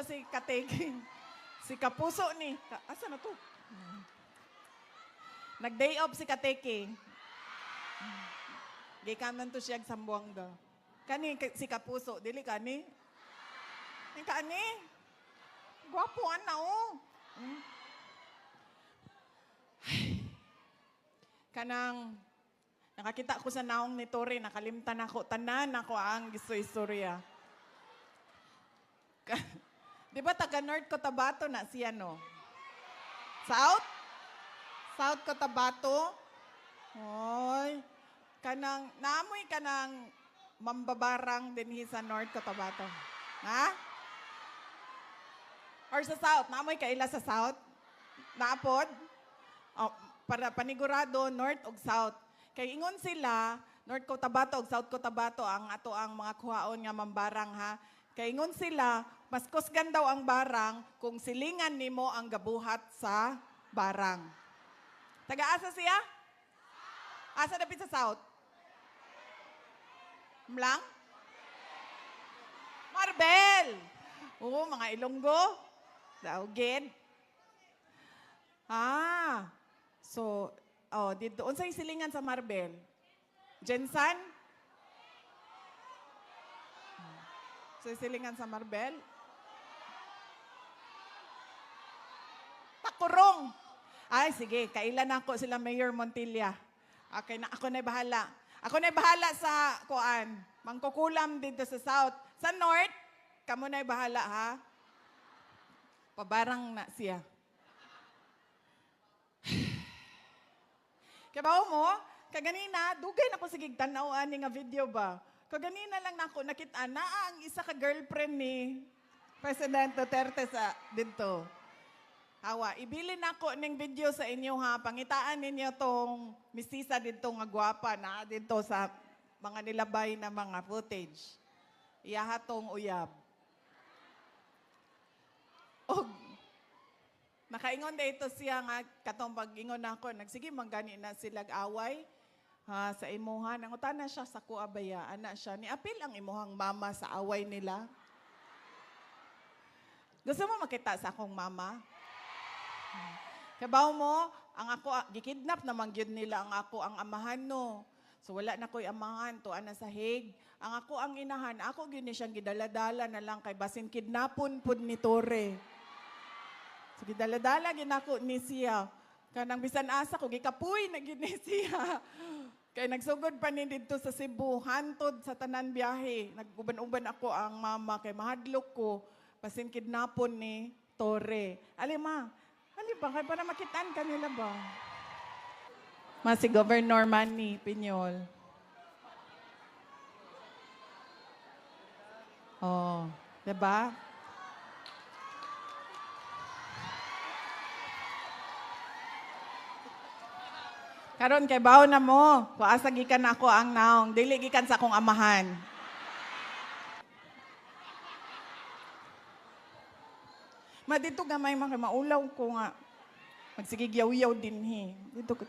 Si Kateking, si Kapuso ni, asa na to? Nag-day off si Kateking. Gikanan to siya sa Sambuanga. Kani si Kapuso, dili kani? Ni kani? Gwapo ana oh. Kanang nakakita ko sa naong ni Tori, nakalimtan ako, tanan ako ang istorya. Di ba taga North Cotabato na siya, no? South? South Cotabato? Hoy. Kanang, naamoy ka ng mambabarang din sa North Cotabato. Ha? Or sa South? Naamoy ka ila sa South? Naapod? Oh, para panigurado, North o South. Kay ingon sila, North Cotabato o South Cotabato, ang ato ang mga kuhaon nga mambarang, ha? Kay ingon sila, mas kusgan daw ang barang kung silingan nimo ang gabuhat sa barang. Taga-asa siya? Asa dapit sa South? Mlang? Marbel! Oo, mga Ilonggo. Daugid. So, dito. Unsay silingan sa Marbel? Jensan? So, silingan sa Marbel? Takurong. Ay, sige. Kailan ako sila Mayor Montilla. Okay, ako na bahala. Ako na bahala sa kuan. Mangkukulam dito sa South. Sa North, kamo na bahala, ha? Pabarang na siya. Kabaw mo, kaganina, dugay na ko sigig tanaw ani nga video ba? Kaganina lang nako nakita na ang isa ka girlfriend ni President Duterte sa dito. Hawa, ibilin nako ning video sa inyo ha. Pangitaan ninyo tong mistisa dito nga gwapa na dito sa mga nilabay na mga footage. Iyaha tong uyab. Og nakaingon dito siya nga katong pag-ingon nako nagsige manggani na silag away. Sa imuhan. Ang utana siya sa kuabaya. Ana siya. Niapil ang imuhang mama sa away nila. Gusto mo makita sa akong mama? Kabaw mo, ang ako, gikidnap naman yun nila ang ako ang amahan no. So wala na ko'y amahan, to ana sa Hague. Ang ako ang inahan, ako gini siyang gidaladala na lang kay basin kidnapon pud ni Tore. So gidaladala ginako ni siya. Kanang bisan asa ko, gikapuy na gini siya. Kaya nagsugod pa ni dito sa Cebu, hantod sa tanan biyahe. Nag-uban-uban ako ang mama, kay mahadlok ko, pasin kidnapon ni Tore. Alima, ba? Kaya para makitaan kanila ba? Si Governor Manny Piñol. Oh, diba? Karon kay bawo na mo, kuasa gikan ako ang naong, dili gikan sa akong amahan. Dito gamay man kay maulaw ko nga. Magsigig yaw-yaw din he. Dito ko.